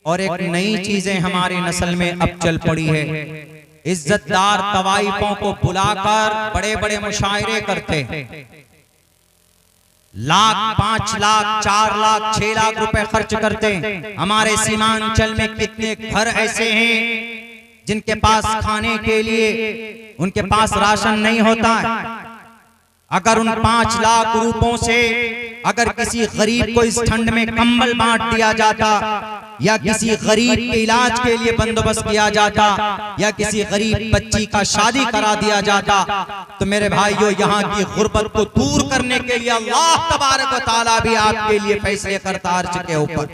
और एक नई चीजें हमारी नस्ल में अब चल पड़ी है। इज्जतदार तवाइफों को बुलाकर बड़े बड़े मुशायरे करते हैं, लाख, 5 लाख, 4 लाख, 6 लाख रुपए खर्च करते हैं। हमारे सीमांचल में कितने घर ऐसे हैं जिनके पास खाने के लिए उनके पास राशन नहीं होता है। अगर उन 5 लाख रुपयों से अगर किसी गरीब को इस ठंड में कंबल बांट दिया जाता, या किसी गरीब के इलाज के लिए बंदोबस्त किया जाता, या किसी गरीब बच्ची का शादी करा दिया जाता, तो मेरे भाइयों यहाँ की गुर्बत को दूर करने के लिए अल्लाह तबारक व तआला भी आपके लिए फैसले करता अर्श के ऊपर।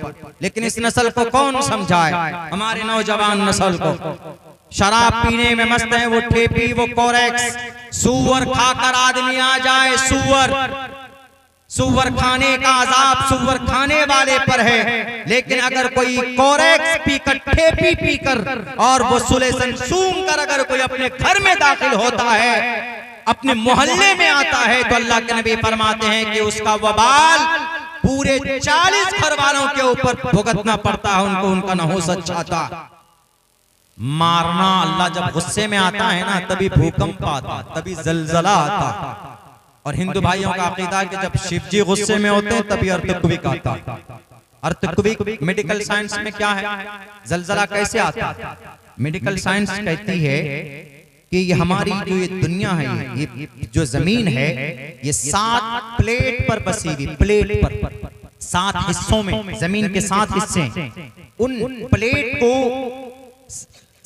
लेकिन इस नस्ल को कौन समझाए? हमारे नौजवान नस्ल को शराब पीने में मस्त है, वो ठेपी, वो कोरेक्स, सूअर खाकर आदमी आ जाए, सूअर खाने का अजाब सूअर खाने वाले पर है। लेकिन अगर कोई कोरेक्स पीकर, ठेपी पीकर और वो सुलेसन सूंघ कर अगर कोई अपने घर में दाखिल होता है, अपने मोहल्ले में आता है, तो अल्लाह के नबी फरमाते हैं कि उसका वबाल पूरे 40 घर वालों के ऊपर भुगतना पड़ता है, उनको उनका नहुस आता। मारना, अल्लाह जब गुस्से में आता है ना, तभी भूकंप आता, तभी जलजला आता। और हिंदू भाइयों का अकीदा है कि जब शिव जी गुस्से में होते हैं तभी अर्थक्वेक आता है। अर्थक्वेक मेडिकल साइंस में क्या है? जलजला कैसे आता है? मेडिकल साइंस कहती है कि ये हमारी जो ये दुनिया है, ये जो जमीन है, ये 7 प्लेट पर बसी हुई, प्लेट पर 7 हिस्सों में, जमीन के 7 हिस्से, उन प्लेट को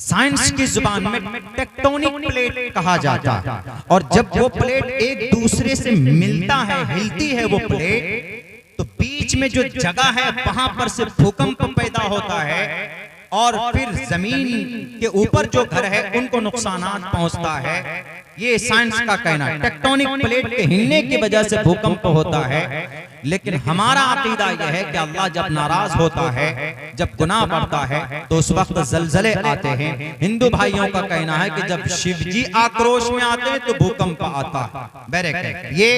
साइंस की जुबान में टेक्टोनिक प्लेट कहा जाता है। और जब वो प्लेट एक दूसरे से मिलता है, हिलती है वो प्लेट, तो बीच में जो जगह है वहां पर से भूकंप पैदा होता है, और फिर जमीन के ऊपर जो घर है उनको नुकसानात पहुंचता है। ये साइंस का कहना है, टेक्टोनिक प्लेट के हिलने की वजह से भूकंप होता है। लेकिन हमारा अकीदा यह है कि अल्लाह जब नाराज होता है, जब गुनाह बढ़ता है, तो उस वक्त जलजले आते हैं। हिंदू भाइयों का कहना है कि जब शिवजी आक्रोश में आते हैं तो भूकंप आता है। ये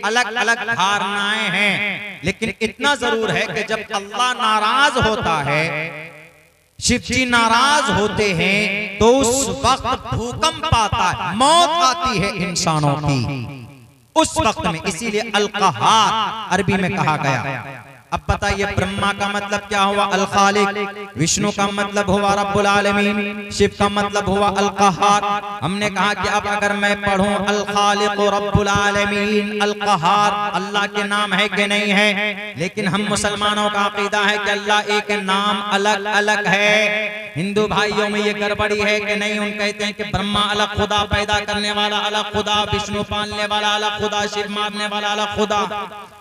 अलग अलग धारणाएं हैं, लेकिन इतना जरूर है कि जब अल्लाह नाराज होता है, शिवजी नाराज होते हैं, तो उस वक्त भूकंप आता है, मौत आती है इंसानों की उस वक्त में। इसीलिए अल क़हार अरबी में कहा गया। अब बताइए, ब्रह्मा का मतलब क्या हुआ? अल खालिक। विष्णु का मतलब हुआ रब्बुल आलमीन। शिव का मतलब हुआ अल क़हार। हमने कहा कि अब अगर मैं पढ़ूं अल खालिक रब्बुल आलमीन अल क़हार, अल्लाह के नाम है कि नहीं है? लेकिन हम मुसलमानों का अकीदा है कि अल्लाह एक नाम अलग अलग है। हिंदू भाइयों में ये गड़बड़ी है कि नहीं, उन कहते हैं कि ब्रह्मा अलग खुदा, पैदा करने वाला अलग खुदा, विष्णु पालने वाला अलग खुदा, शिव मारने वाला अलग खुदा।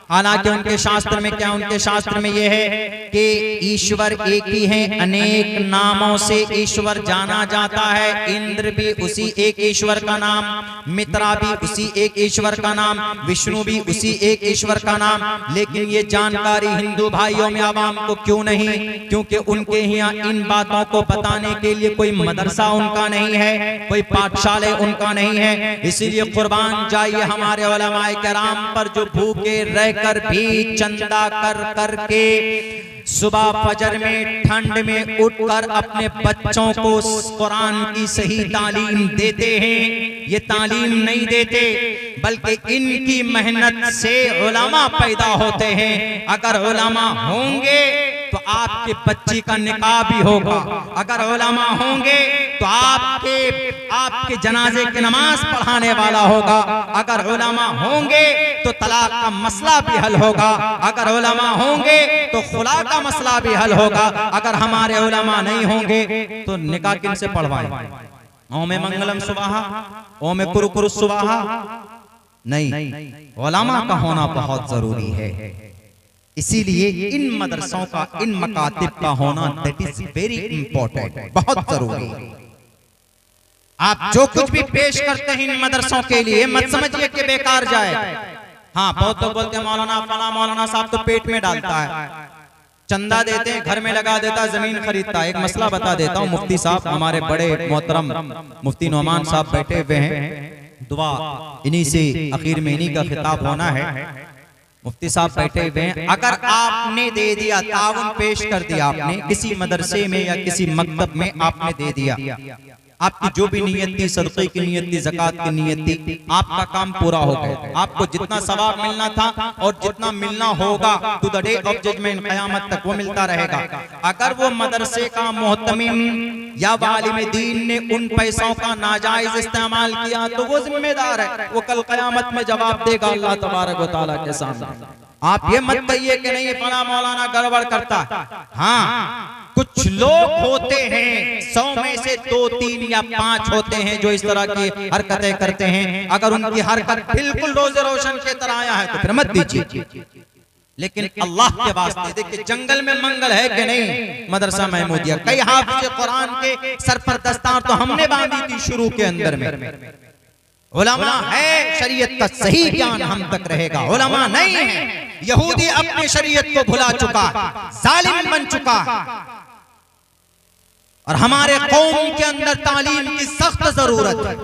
हालांकि उनके शास्त्र में क्या, उनके शास्त्र में यह है कि ईश्वर एक ही है, अनेक नामों से ईश्वर जाना जाता है। इंद्र भी उसी एक ईश्वर का नाम, मित्रा भी उसी एक ईश्वर का नाम, विष्णु भी उसी एक ईश्वर का नाम। लेकिन ये जानकारी हिंदू भाइयों में आवाम को क्यों नहीं? क्योंकि उनके यहाँ इन बातों को बताने के लिए कोई मदरसा उनका नहीं है, कोई पाठशाले उनका नहीं है। इसीलिए कुर्बान जाइए हमारे उलमाए किराम पर, जो भूखे रह कर भी चंदा कर कर के सुबह फजर में ठंड में उठकर अपने बच्चों को कुरान की सही तालीम देते हैं। ये तालीम नहीं देते, बल्कि इनकी मेहनत से उलमा पैदा होते हैं। अगर उलमा होंगे तो आपके बच्ची का निकाह भी होगा। अगर उलमा होंगे तो आपके जनाजे की नमाज पढ़ाने वाला होगा। अगर उलमा होंगे तो तलाक का मसला भी हल होगा। अगर उलमा होंगे तो खुला का मसला भी हल होगा। अगर हमारे उलमा नहीं होंगे तो निकाह किन से पढ़वाएं? ओम मंगलम सुवाहा, ओम कुरकुरु सुवाहा नहीं, उलमा का होना बहुत जरूरी है। इसीलिए इन मदरसों का, इन मकातिब का होना दैट इज वेरी इंपॉर्टेंट, बहुत जरूरी। आप जो कुछ भी पेश करते हैं इन मदरसों के लिए, मत समझिए कि बेकार जाए। हाँ, बहुत लोग बोलते हैं मौलाना फला मौलाना साहब तो पेट में डालता है, चंदा देते हैं, घर में लगा देता है, जमीन खरीदता है। एक मसला बता देता हूँ, मुफ्ती साहब हमारे बड़े मोहतरम मुफ्ती नोमान साहब बैठे हुए हैं, दुआ इन्हीं से आखिर में इन्हीं का खिताब होना है। मुफ्ती साहब बैठे हुए हैं, अगर आपने दे दिया, ताउन पेश कर दिया आपने किसी मदरसे में या किसी मकतब में, आपने दे दिया, आपकी जो भी नियत थी, सदक़े की नियत थी, ज़कात की नियत थी, आपका काम पूरा हो गया। आपको जितना सवाब मिलना था और जितना मिलना होगा to the day of judgement, क़यामत तक, वो मिलता रहेगा। अगर वो मदरसे का मोहतमिम या वालिम दीन ने उन पैसों का नाजायज इस्तेमाल किया तो वो जिम्मेदार है, वो कल क़यामत में जवाब देगा अल्लाह तबारक व तआला के सामने। आप ये मत कहिए कि नहीं फला मौलाना गड़बड़ करता। हाँ, कुछ लोग होते हैं, 100 में से 2, 3 या 5 होते हैं जो इस तरह की हरकतें करते हैं। अगर उनकी हरकत बिल्कुल रोज़े रोशन की तरह आया है तो फिर मत दीजिए। लेकिन अल्लाह के वास्ते देखिए, जंगल में मंगल है कि नहीं? मदरसा महमूदिया, कई हाफिज़ कुरान के सर पर दस्तार तो हमने बांधी थी शुरू के अंदर में। उलमा है, शरीयत का सही ज्ञान हम तक रहेगा। उलमा नहीं है, यहूदी अपनी शरीयत को भुला चुका, जालिम बन चुका, और हमारे कौम के अंदर तालीम की सख्त जरूरत है,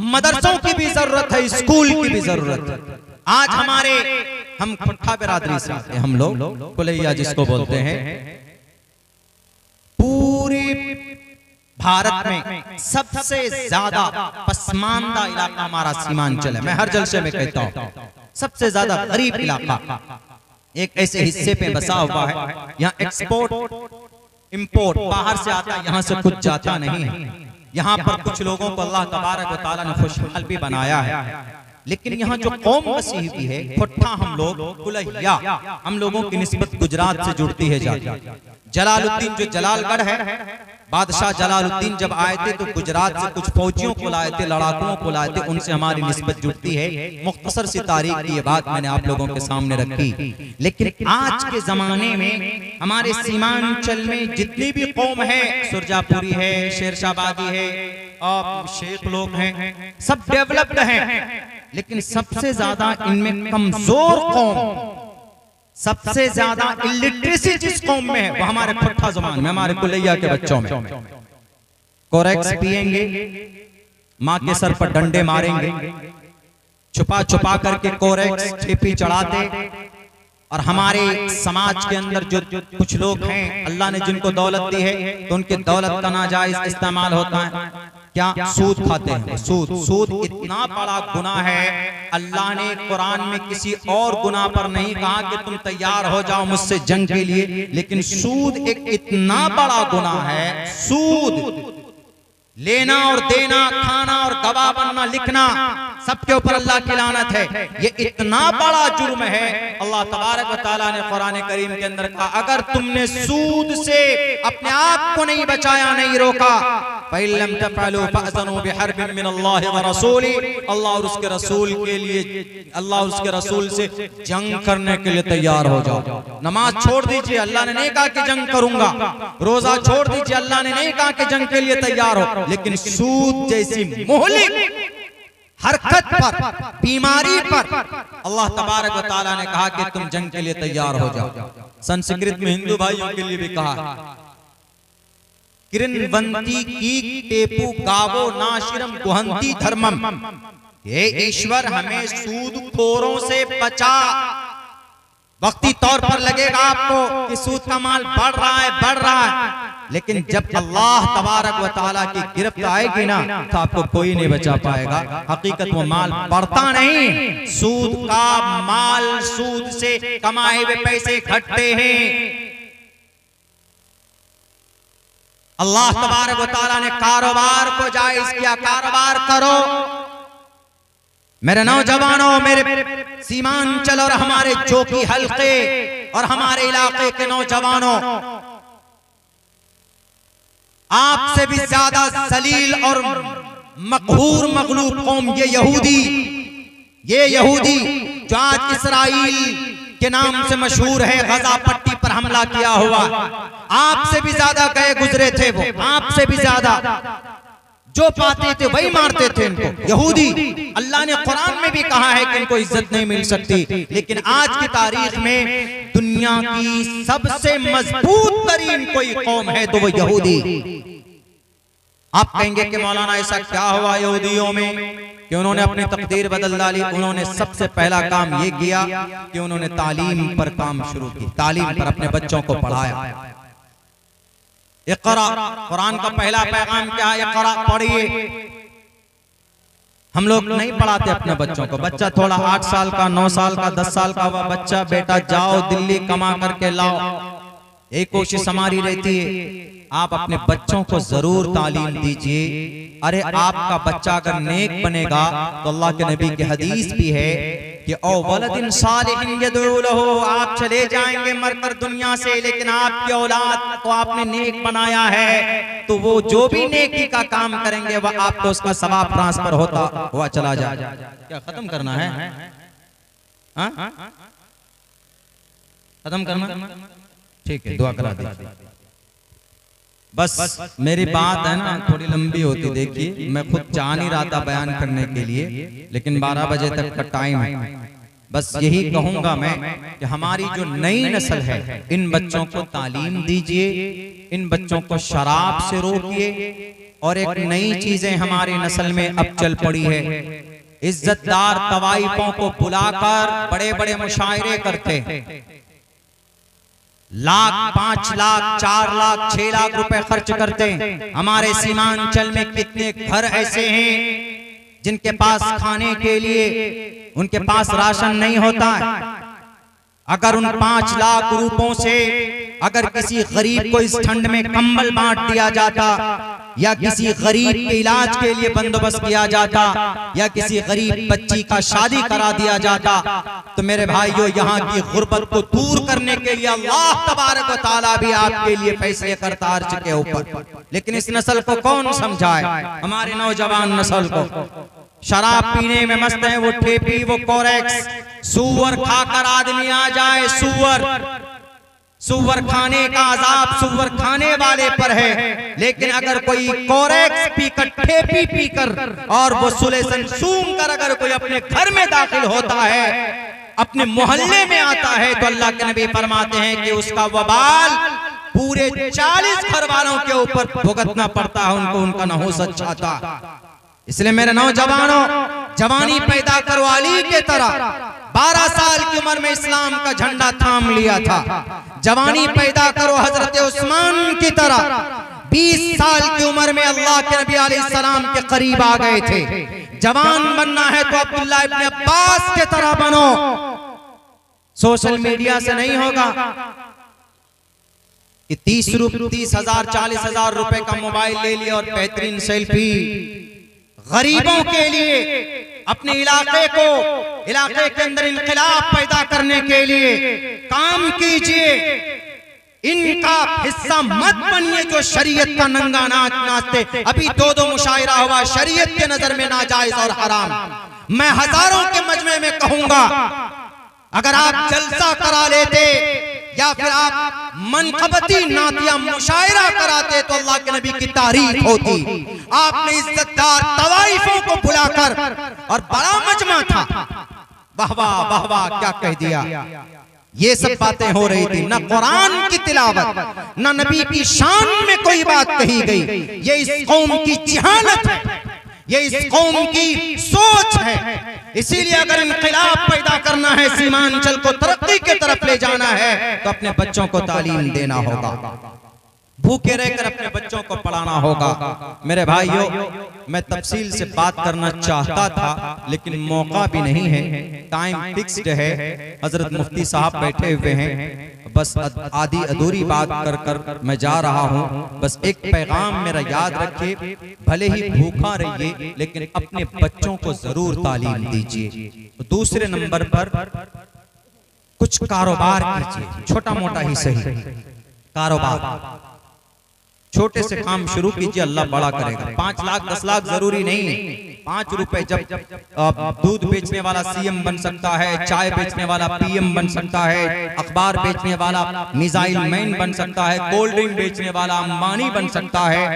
मदरसों की भी जरूरत है, स्कूल की भी जरूरत है। आज हम खुट्टा बिरादरी से आते हैं, हम लोग कुलैया जिसको बोलते हैं, पूरे भारत में सबसे ज्यादा पसमानदा इलाका हमारा सीमांचल है। मैं हर जलसे में कहता हूँ, सबसे ज्यादा गरीब इलाका एक ऐसे हिस्से पे बसा हुआ है, यहाँ एक्सपोर्ट इंपोर्ट बाहर से आता है, यहाँ से कुछ जाता नहीं है। यहाँ पर कुछ लोगों को अल्लाह तबारक व तआला ने खुशहाल भी बनाया है, लेकिन यहाँ जो कौम बसी हुई है, खुट्टा हम लोग, कुलैया हम लोगों की निस्बत गुजरात से जुड़ती है जाती। जलालुद्दीन जो जलालगढ़ है, बादशाह जलालुद्दीन जब आए थे तो गुजरात से कुछ फौजियों को लाए थे, लड़ाकुओं को लाए थे, उनसे हमारी निस्बत जुड़ती है। मुख्तसर सी तारीख की ये बात मैंने आप लोगों के सामने रखी। लेकिन आज के जमाने में हमारे सीमांचल में जितनी भी कौम है, सुरजापुरी है, शेरशाहबादी है और शेख लोग हैं, सब डेवलप्ड हैं, लेकिन सबसे ज्यादा इनमें कमजोर कौम, सबसे ज्यादा इलिटरेसी जिस कौम में है वो हमारे खुट्टा ज़बान में, हमारे कुलैया के बच्चों में। कोरेक्स पिएंगे, माँ के सर पर डंडे मारेंगे, छुपा छुपा करके कोरेक्स ठेपी चढ़ाते। और हमारे समाज के अंदर जो कुछ लोग हैं, अल्लाह ने जिनको दौलत दी है तो उनके दौलत का नाजायज इस्तेमाल होता है। क्या? सूद खाते हैं। सूद इतना बड़ा गुनाह है, अल्लाह ने कुरान में किसी और गुनाह पर नहीं कहा कि तुम तैयार हो जाओ मुझसे जंग के लिए, लेकिन सूद एक इतना बड़ा गुनाह है। सूद लेना और देना, खाना और गवाह बनना, लिखना, सबके ऊपर अल्लाह की लानत है। ये इतना बड़ा जुर्म है। अल्लाह तबारक व तआला ने कुरान करीम के अंदर कहा, अगर तुमने सूद से अपने आप को नहीं बचाया, नहीं रोका, फ़इल्लम तफ़अलू फ़अज़नू बिहर्बिन मिनल्लाहि व रसूली, अल्लाह और उसके रसूल के लिए, अल्लाह और उसके रसूल से जंग करने के लिए तैयार हो जाओ। नमाज छोड़ दीजिए, अल्लाह ने नहीं कहा कि जंग करूंगा। रोजा छोड़ दीजिए, अल्लाह ने नहीं कहा कि जंग के लिए तैयार हो। लेकिन सूद जैसी मुहलिक हरकत पर, बीमारी पर अल्लाह तबारक व तआला ने कहा कि तुम जंग के लिए तैयार हो जाओ। संस्कृत में हिंदू भाइयों के लिए भी कहा, किरणवंती की टेपू गावो नाशिरम गुहंती धर्मम, हे ईश्वर हमें सूदखोरों से बचा। वक्ती तौर पर लगेगा आपको कि सूद का माल बढ़ रहा है, लेकिन जब अल्लाह तबारक व तआला की गिरफ्त आएगी ना तो आपको कोई नहीं बचा पाएगा। हकीकत वो माल बढ़ता नहीं, सूद का माल, सूद से कमाए हुए पैसे घटते हैं। अल्लाह तबारक व तआला ने कारोबार को जायज किया, कारोबार करो। मेरे नौजवानों, मेरे सीमांचल और हमारे जोकी हल्के और हमारे इलाके के नौजवानों, आपसे भी ज्यादा जलील और मकहूर मगलूब कौम ये यहूदी जो आज इसराइल के नाम से मशहूर है, गजा पट्टी पर हमला किया हुआ, आपसे भी ज्यादा गए गुजरे थे। वो आपसे भी ज्यादा जो पाते थे वही मारते थे इनको। यहूदी, अल्लाह ने कुरान में भी कहा है कि इनको इज्जत नहीं मिल सकती, लेकिन आज की तारीख में दुनिया की सबसे मजबूत तरीन कोई कौम है तो वो यहूदी। आप कहेंगे कि मौलाना ऐसा क्या हुआ यहूदियों में? कि उन्होंने अपनी तकदीर बदल डाली। उन्होंने सबसे पहला काम ये किया कि उन्होंने तालीम पर काम शुरू की, तालीम पर अपने बच्चों को पढ़ाया। इक़रा, कुरान का पहला पैगाम क्या है? इक़रा, पढ़िए। हम लोग नहीं पढ़ाते अपने बच्चों को। बच्चा थोड़ा 8 साल का, 9 साल का, 10 साल का हुआ बच्चा, बेटा जाओ दिल्ली कमा करके लाओ, एक कोशिश हमारी रहती है। आप अपने बच्चों को जरूर तालीम दीजिए। अरे आपका बच्चा अगर नेक बनेगा तो अल्लाह के नबी की हदीस भी है कि ओ वलदिन सालिहिन यदऊ लहू, आप चले जाएंगे मरकर दुनिया से, लेकिन आपकी औलाद को आपने नेक बनाया है, तो वो जो भी नेकी का काम करेंगे वह आपको उसका सवाब ट्रांसफर होता हुआ चला जाए। क्या खत्म करना है? खत्म करना? ठीक है, दुआ करा दीजिए। बस मेरी बात है ना थोड़ी लंबी होती, देखिए मैं खुद चाह नहीं रहा था बयान करने के लिए, लेकिन 12 बजे तक का टाइम है। बस यही कहूंगा मैं कि हमारी जो नई नस्ल है, इन बच्चों को तालीम दीजिए, इन बच्चों को शराब से रोकिए। और एक नई चीजें हमारी नस्ल में अब चल पड़ी है, इज्जतदार तवाइफों को बुलाकर बड़े बड़े मुशायरे करते हैं। लाख, 5 लाख, 4 लाख, 6 लाख रुपए खर्च करते हैं। हमारे सीमांचल में कितने घर ऐसे हैं जिनके पास खाने के लिए उनके पास राशन नहीं होता है। अगर उन 5 लाख रुपयों से अगर किसी गरीब को इस ठंड में कंबल बांट दिया जाता, या किसी गरीब के इलाज के लिए बंदोबस्त किया जाता, या किसी गरीब बच्ची का शादी करा दिया जाता, तो मेरे भाइयों यहाँ की गुर्बत को दूर करने के लिए अल्लाह तबारक व तआला भी आपके लिए फैसले करता अर्श के ऊपर। लेकिन इस नस्ल को कौन समझाए? हमारे नौजवान नस्ल को शराब पीने में मस्त है, वो ठेपी, वो कोरेक्स, सुअर खाकर आदमी आ जाए, सुअर खाने का अजाब सुअर खाने वाले पर है। लेकिन अगर कोई कोरेक्स पीकर, ठेपी पीकर और वो सुलेसन सूंघ कर अगर कोई अपने घर में दाखिल होता है, अपने मोहल्ले में आता है, तो अल्लाह के नबी फरमाते हैं कि उसका वबाल पूरे 40 घर वालों के ऊपर भुगतना पड़ता है, उनको उनका नहुस अच्छा था। इसलिए मेरे नौजवानों, जवानी पैदा करो अली के तरह। 12 साल की उम्र में इस्लाम का झंडा थाम लिया था। जवानी पैदा करो हजरत उस्मान की तरह। 20 साल की उम्र में अल्लाह के नबी अलैहिस्सलाम के करीब आ गए थे। जवान बनना है तो अब्दुल्लाह इब्न अब्बास के तरह बनो। सोशल मीडिया से नहीं होगा कि 30,000 40,000 रुपए का मोबाइल ले लिया और बेहतरीन सेल्फी। गरीबों के लिए अपने इलाके के अंदर इनकलाब पैदा करने के लिए काम कीजिए। इनका हिस्सा मत बनिए जो शरीयत का नंगा नाच नाचते। अभी 2 मुशायरा हुआ, शरीयत के नजर में नाजायज और हराम। मैं हजारों के मजमे में कहूंगा, अगर आप जलसा करा लेते या फिर आप मनकबती नातिया मुशायरा कराते तो अल्लाह के नबी की तारीफ होती। आपने इज्जतदार तवाइफों को बुलाकर, और बड़ा मजमा था, वाह वाह वाह वाह क्या कह दिया। ये सब बातें हो रही थी, न कुरान की तिलावत, न नबी की शान में कोई बात कही गई। ये इस कौम की जहालत है, ये इस कौम की सोच है। इसीलिए अगर इनकलाब पैदा करना है, सीमांचल को तरक्की की तरफ ले जाना है, तो अपने बच्चों को तालीम देना होगा, भूखे रहकर अपने बच्चों को पढ़ाना होगा। मेरे भाइयों, मैं तफसील से बात करना चाहता था लेकिन मौका भी नहीं है, टाइम फिक्स्ड है। हजरत मुफ्ती साहब बैठे हुए हैं, बस आधी अधूरी बात कर कर मैं जा रहा हूं। बस एक पैगाम मेरा याद रखिए, भले ही भूखा रहिए लेकिन अपने बच्चों को जरूर तालीम दीजिए। दूसरे नंबर पर कुछ कारोबार कीजिए, छोटा मोटा ही सही कारोबार, छोटे से काम शुरू कीजिए, अल्लाह बड़ा करेगा। 5 लाख 10 लाख जरूरी नहीं है। 5 रुपए जब दूध बेचने वाला सीएम बन सकता है, चाय बेचने वाला पीएम बन सकता है, अखबार बेचने वाला मिसाइल मैन बन सकता है, कोल्ड ड्रिंक बेचने वाला अंबानी बन सकता है।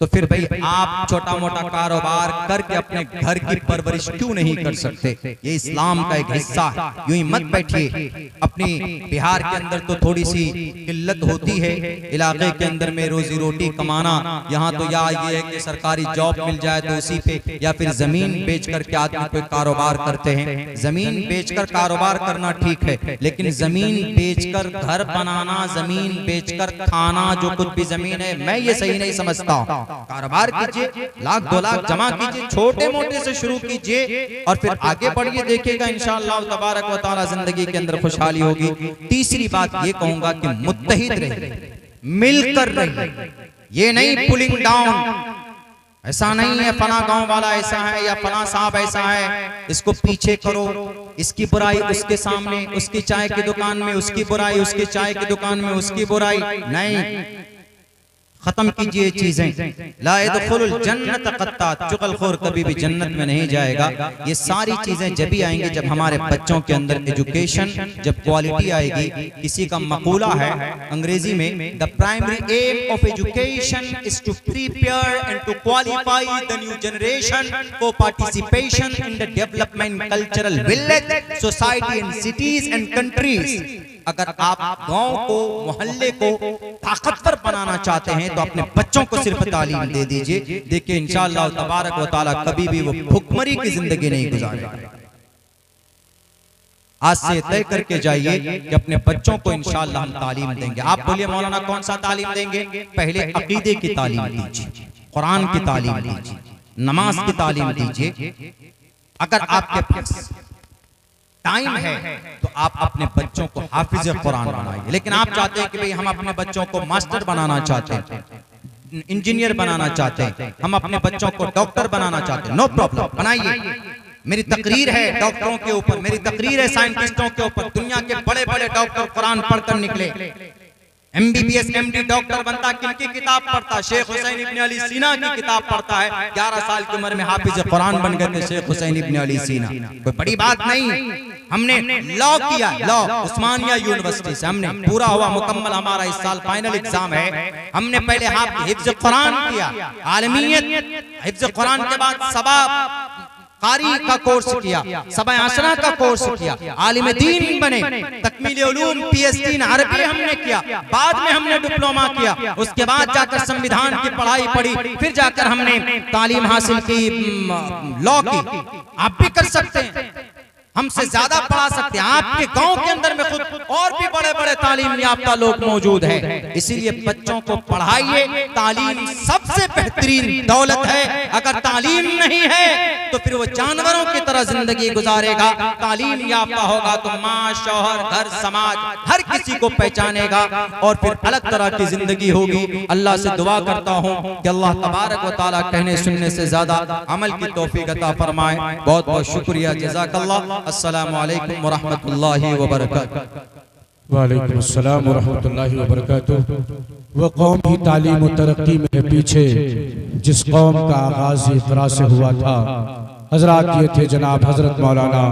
तो फिर भाई आप छोटा मोटा कारोबार करके अपने घर की परवरिश क्यों नहीं कर सकते? ये इस्लाम का एक हिस्सा है। यूं ही मत बैठिए। अपनी बिहार के अंदर तो थोड़ी सी किल्लत होती है इलाके के अंदर में रोजी रोटी कमाना। यहाँ तो या ये है कि सरकारी जॉब मिल जाए तो उसी पे, या फिर जमीन बेच करके आदमी कोई कारोबार करते हैं। जमीन बेचकर कारोबार करना ठीक है, लेकिन जमीन बेचकर घर बनाना, जमीन बेचकर खाना, जो कुछ भी जमीन है, मैं ये सही नहीं समझता। कारोबार कीजिए, लाख 2 लाख जमा कीजिए, छोटे मोटे से शुरू कीजिए और फिर आगे बढ़िए, देखिएगा इंशाअल्लाह तबारक व तआला जिंदगी के अंदर खुशहाली होगी। तीसरी बात ये कहूंगा कि मुत्तहिद रहिए, मिलकर रहिए। ये नहीं पुलिंग डाउन, ऐसा नहीं है फला गांव वाला ऐसा है या फला साहब ऐसा है, इसको पीछे करो, इसकी बुराई उसके सामने, उसकी चाय की दुकान में उसकी बुराई, उसकी चाय की दुकान में उसकी बुराई। नहीं, खत्म कीजिए चीजें। ला यदखुलुल जन्नत क़त्तात, चुगलखोर कभी भी जन्नत में नहीं जाएगा। ये सारी चीजें जब भी आएंगी जब हमारे बच्चों के अंदर एजुकेशन, जब क्वालिटी आएगी। किसी का मकूला है अंग्रेजी में, the primary aim of education is to prepare and to qualify the new generation for participation in the development cultural village society in cities and countries. अगर आप गांव को, मोहल्ले को ताकतवर बनाना चाहते हैं तो अपने बच्चों को सिर्फ तालीम दे दीजिए। देखिए इंशाअल्लाह तबारक व तआला कभी भी वो भुखमरी की जिंदगी नहीं गुजारेगा। आज से तय करके जाइए कि अपने बच्चों को इंशाअल्लाह हम तालीम देंगे। आप बोलिए मौलाना कौन सा तालीम देंगे? पहले अकीदे की तालीम दीजिए, कुरान की तालीम दीजिए, नमाज की तालीम दीजिए। अगर आपके पास टाइम है तो आप अपने बच्चों को हाफिज कुरान बनाइए। लेकिन आप चाहते हैं कि भाई हम अपने बच्चों को मास्टर बनाना चाहते हैं, इंजीनियर बनाना चाहते हैं, हम अपने बच्चों को डॉक्टर बनाना चाहते हैं, नो प्रॉब्लम, बनाइए। मेरी तकरीर है डॉक्टरों के ऊपर, मेरी तकरीर है साइंटिस्टों के ऊपर। दुनिया के बड़े बड़े डॉक्टर कुरान पढ़कर निकले। MBBS MD डॉक्टर बनता किनकी किताब पढ़ता? शेख हुसैन इब्न अली सीना की किताब पढ़ता है। 11 साल की उम्र में हाफिज कुरान बन गए थे शेख हुसैन इब्न अली सीना। कोई बड़ी बात नहीं। हमने लॉ किया, लॉ उस्मानिया यूनिवर्सिटी से हमने पूरा हुआ मुकम्मल, हमारा इस साल फाइनल एग्जाम है। हमने पहले हिफ्ज कुरान किया, आलमियत, हिफ्ज कुरान के बाद सबा कारी का कोर्स किया, सबा आशरा का कोर्स किया, आलिम दीन बने, तकमील उलूम PhD इन अरबी हमने किया, बाद में हमने डिप्लोमा किया, उसके बाद जाकर संविधान की पढ़ाई पढ़ी, फिर जाकर हमने तालीम हासिल की, लॉ की। आप भी कर सकते हैं, हमसे ज्यादा पढ़ा सकते हैं। आपके गांव के अंदर में खुद और भी बड़े बड़े तालीम याफ्ता लोग मौजूद हैं। इसीलिए बच्चों को पढ़ाइए। तालीम सबसे बेहतरीन दौलत है। अगर तालीम नहीं है तो फिर वो जानवरों की तरह जिंदगी गुजारेगा। तालीम याफ्ता होगा तो माँ, शौहर, घर, समाज हर किसी को पहचानेगा और फिर अलग तरह की जिंदगी होगी। अल्लाह से दुआ करता हूँ कि अल्लाह तबारक व तआला कहने सुनने से ज्यादा अमल की तौफीक अता फरमाए। बहुत बहुत शुक्रिया, जज़ाकल्लाह। अस्सलामु अलैकुम व रहमतुल्लाहि व बरकातुहू। वालेकुम अस्सलाम व रहमतुल्लाहि व बरकातुहू। वो कौम की तालीम और तरक्की में पीछे जिस कौम का आगाज इक़रा से हुआ था, हजरात ये थे जनाब हजरत मौलाना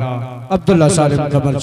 अब्दुल्ला सालिम कमर।